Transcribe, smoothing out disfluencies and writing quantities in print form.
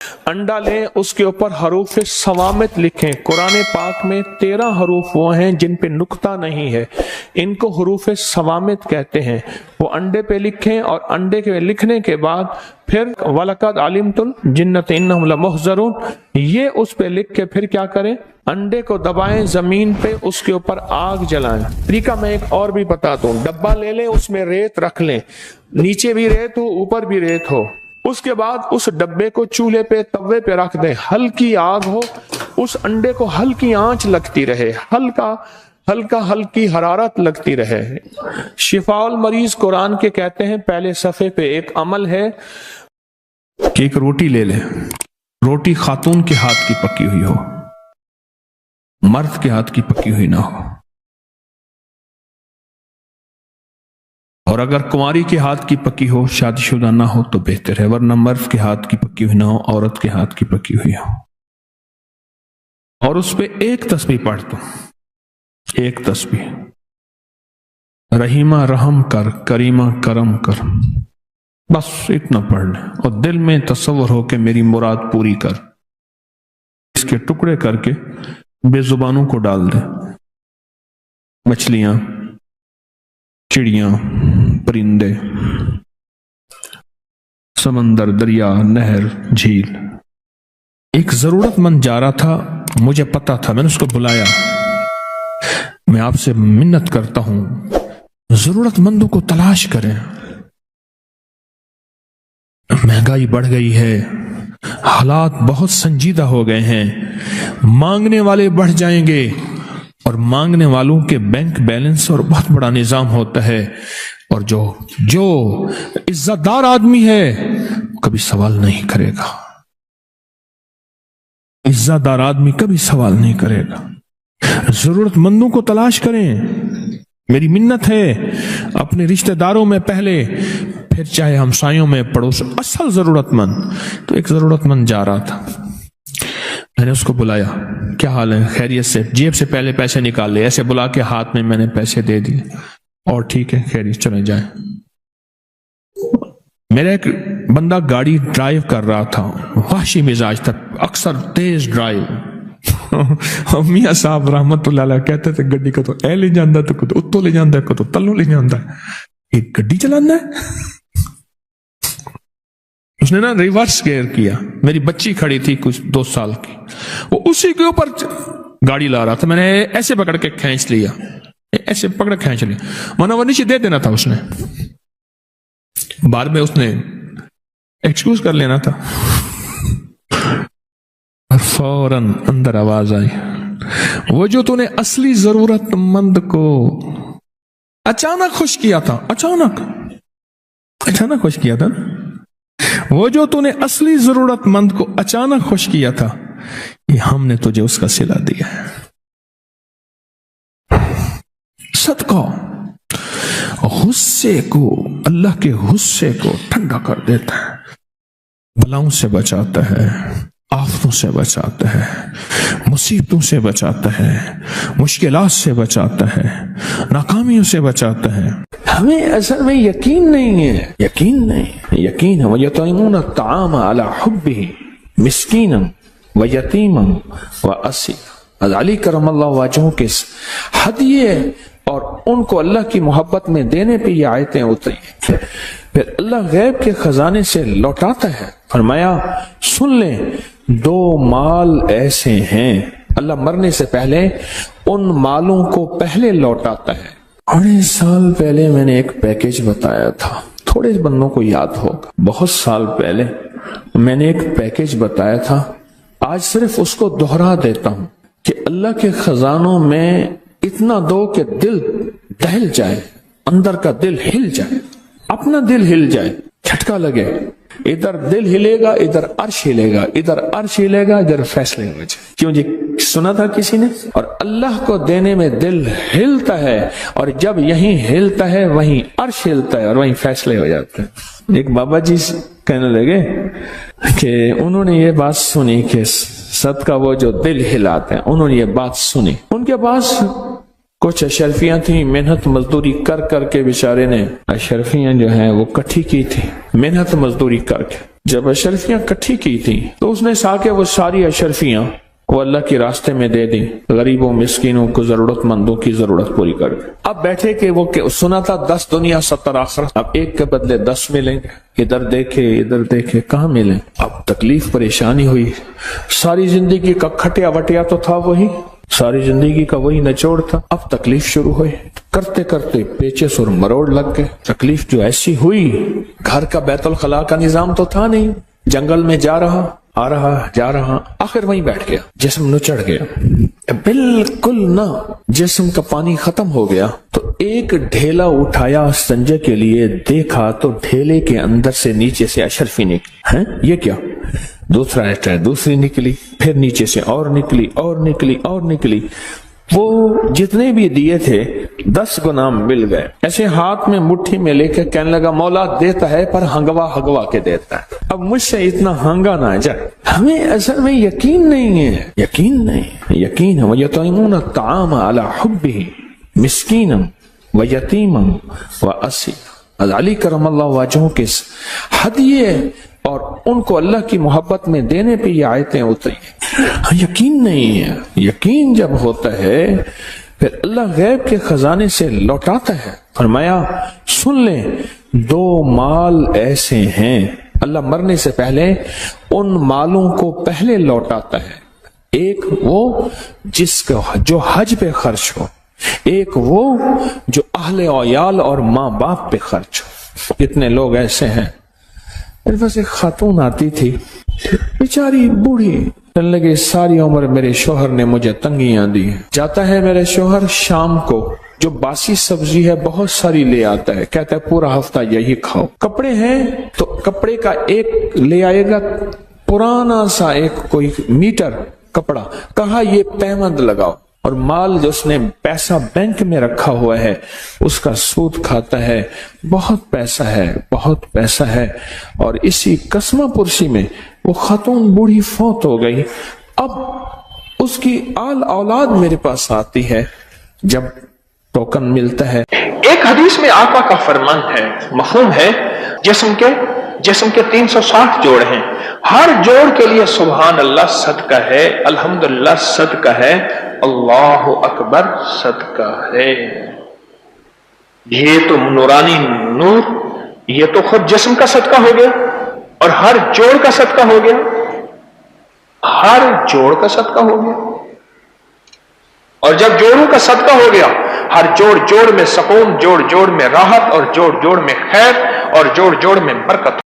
अंडा लें, उसके ऊपर हरूफ सवामित लिखें। कुरान पाक में 13 हरूफ वो हैं जिन पे नुक्ता नहीं है, इनको हरूफ सवामित कहते हैं। वो अंडे पे लिखें और अंडे के लिखने के बाद फिर वलकद अलिमतुल जिन्नत इन्नहुम लमुहज़रून, ये उस पे लिख के फिर क्या करें, अंडे को दबाएं जमीन पे, उसके ऊपर आग जलाएं। तरीका मैं एक और भी बताता हूँ। डब्बा ले लें, उसमें रेत रख लें, नीचे भी रेत हो ऊपर भी रेत हो। उसके बाद उस डब्बे को चूल्हे पे तवे पे रख दें, हल्की आग हो, उस अंडे को हल्की आंच लगती रहे, हल्की हरारत लगती रहे। शिफाउल मरीज कुरान के कहते हैं पहले सफे पे एक अमल है कि एक रोटी ले लें, रोटी खातून के हाथ की पकी हुई हो, मर्द के हाथ की पकी हुई ना हो, और अगर कुंवारी के हाथ की पकी हो, शादीशुदा ना हो तो बेहतर है, वरना मर्द के हाथ की पकी हुई ना हो, औरत के हाथ की पकी हुई हो। और उस पे एक तस्बीह पढ़ दो, एक तस्बीह, रहीमा रहम कर, करीमा करम कर, बस इतना पढ़ ले और दिल में तसव्वुर हो कि मेरी मुराद पूरी कर। इसके टुकड़े करके बेजुबानों को डाल दे, मछलियां, चिड़ियां, परिंदे, समंदर, दरिया, नहर, झील। एक जरूरतमंद जा रहा था, मुझे पता था, मैंने उसको बुलाया। मैं आपसे मिन्नत करता हूं, जरूरतमंदों को तलाश करें। महंगाई बढ़ गई है, हालात बहुत संजीदा हो गए हैं, मांगने वाले बढ़ जाएंगे और मांगने वालों के बैंक बैलेंस और बहुत बड़ा निजाम होता है, और जो इज्जतदार आदमी है कभी सवाल नहीं करेगा, इज्जतदार आदमी कभी सवाल नहीं करेगा। जरूरतमंदों को तलाश करें। मेरी मिन्नत है, अपने रिश्तेदारों में पहले, फिर चाहे हमसायों में, पड़ोस, असल जरूरतमंद। तो एक जरूरतमंद जा रहा था, मैंने उसको बुलाया, क्या हाल है, खैरियत से? जेब से पहले पैसे निकाल ले, ऐसे बुला के हाथ में मैंने पैसे दे दिए, और ठीक है, खैरियत, चले जाए। मेरा एक बंदा गाड़ी ड्राइव कर रहा था, वहशी मिजाज था, अक्सर तेज ड्राइव। मियां साहब रहमतुल्लाह अलैह कहते थे गड्डी को तो ए ले जाता, तो को तो उत्तो ले जाता, को तो तल्लो ले जाता है, एक गड्डी चलाना है। उसने ना रिवर्स गियर किया, मेरी बच्ची खड़ी थी कुछ 2 साल की, वो उसी के ऊपर गाड़ी ला रहा था, मैंने ऐसे पकड़ के खींच लिया, ऐसे पकड़ खींच लिया, वरना वो नीचे दे देना था उसने, बाद में उसने एक्सक्यूज कर लेना था। और फौरन अंदर आवाज आई, वो जो तूने असली जरूरतमंद को अचानक खुश किया था, अचानक खुश किया था, वो जो तूने असली जरूरतमंद को अचानक खुश किया था, ये हमने तुझे उसका सिला दिया है। सदका गुस्से को, अल्लाह के गुस्से को ठंडा कर देता है, बलाओं से बचाता है, आफतों से बचाता है, मुसीबतों से बचाता है, मुश्किलात से बचाता है, नाकामियों से बचाता है। हमें असल में यकीन नहीं है, यकीन है। वयतईमून अत्ताम अला हुब्बिही मिस्कीनन व यतीमन व असीरा। अली करमल्लाहु वजहू के हदिये और उनको अल्लाह की मोहब्बत में देने पे ये आयतें उतरी। फिर अल्लाह गैब के खजाने से लौटाता है। फरमाया सुन ले, 2 माल ऐसे हैं, अल्लाह मरने से पहले उन मालों को पहले लौटाता है। 8 साल पहले मैंने एक पैकेज बताया था, थोड़े बंदों को याद होगा, बहुत साल पहले मैंने एक पैकेज बताया था, आज सिर्फ उसको दोहरा देता हूं कि अल्लाह के खजानों में इतना दो कि दिल दहल जाए, अंदर का दिल हिल जाए, अपना दिल हिल जाए, झटका लगे, इधर दिल हिलेगा, इधर अर्श हिलेगा, इधर अर्श हिलेगा, इधर फैसले हो जाए। क्यों जी, सुना था किसी ने? और अल्लाह को देने में दिल हिलता है, और जब यहीं हिलता है वहीं अर्श हिलता है और वहीं फैसले हो जाते हैं। एक बाबा जी कहने लगे कि उन्होंने ये बात सुनी कि सदका वो जो दिल हिलाते हैं, उन्होंने ये बात सुनी। उनके पास कुछ अशरफियां थी, मेहनत मजदूरी कर करके बेचारे ने अशरफियां जो हैं वो इकट्ठी की थी, मेहनत मजदूरी करके। جب اشرفیاں کٹھی کی تھی تو اس نے سا کے وہ ساری اشرفیاں وہ اللہ کے راستے میں دے دیں، غریبوں مسکینوں کو ضرورت مندوں کی ضرورت پوری کر دیں۔ اب بیٹھے کہ وہ سنا تھا 10 دنیا 70 آخرت، اب ایک کے بدلے 10 ملیں گے، ادھر دیکھے کہاں ملیں؟ اب تکلیف پریشانی ہوئی، ساری زندگی کا کھٹیا وٹیا تو تھا وہی، ساری زندگی کا وہی نچوڑ تھا، اب تکلیف شروع ہوئی، کرتے کرتے پیچس اور مروڑ لگ گئے۔ تکلیف جو ایسی ہوئی، گھر کا بیت الخلاء کا نظام تو تھا نہیں، جنگل میں جا رہا آخر وہیں بیٹھ گیا، جسم نچڑ گیا، بالکل نہ جسم کا پانی ختم ہو گیا تو ایک ڈھیلا اٹھایا سنجے کے لیے، دیکھا تو ڈھیلے کے اندر سے نیچے سے اشرفی نکلی۔ یہ کیا؟ دوسرا ایسا دوسری نکلی، پھر نیچے سے اور نکلی، وہ جتنے بھی دیے تھے 10 گنا مل گئے۔ ایسے ہاتھ میں مٹھی میں لے کے کہنے لگا مولا دیتا ہے پر ہنگوا کے دیتا ہے، اب مجھ سے اتنا ہنگا نہ جائے۔ ہمیں اصل میں یقین نہیں ہے، یقین ہے وَيُطْعِمُونَ الطَّعَامَ عَلَى حُبِّهِ مِسْكِينًا وَيَتِيمًا وَأَسِيرًا۔ علی کرم اللہ وجہہ کے ہدیے اور ان کو اللہ کی محبت میں دینے پہ یہ آیتیں اتری۔ یقین نہیں ہے، یقین جب ہوتا ہے پھر اللہ غیب کے خزانے سے لوٹاتا ہے۔ فرمایا سن لیں 2 مال ایسے ہیں، اللہ مرنے سے پہلے ان مالوں کو پہلے لوٹاتا ہے، ایک وہ جو حج پہ خرچ ہو، ایک وہ جو اہل و عیال اور ماں باپ پہ خرچ ہو۔ کتنے لوگ ایسے ہیں، میرے پاس ایک خاتون آتی تھی بیچاری بوڑھی، کہنے لگے ساری عمر میرے شوہر نے مجھے تنگیاں دی، جاتا ہے میرے شوہر شام کو جو باسی سبزی ہے بہت ساری لے آتا ہے، کہتا ہے پورا ہفتہ یہی کھاؤ۔ کپڑے ہیں تو کپڑے کا ایک لے آئے گا پرانا سا ایک کوئی میٹر کپڑا، کہا یہ پیمند لگاؤ، اور مال جو اس نے پیسہ بینک میں رکھا ہوا ہے اس کا سود کھاتا ہے، بہت پیسہ ہے، اور اسی قسمہ پرسی میں وہ خاتون بوڑھی فوت ہو گئی۔ اب اس کی آل اولاد میرے پاس آتی ہے، جب ٹوکن ملتا ہے، ایک حدیث میں آقا کا فرمان ہے، مفہوم ہے، جسم کے 360 جوڑ ہیں، ہر جوڑ کے لیے سبحان اللہ صدقہ ہے، الحمدللہ صدقہ ہے، اللہ اکبر صدقہ ہے۔ یہ تو نورانی نور، یہ تو خود جسم کا صدقہ ہو گیا اور ہر جوڑ کا صدقہ ہو گیا، ہر جوڑ کا صدقہ ہو گیا۔ اور جب جوڑوں کا صدقہ ہو گیا، ہر جوڑ میں سکون، جوڑ میں راحت، اور جوڑ میں خیر، اور جوڑ میں برکت۔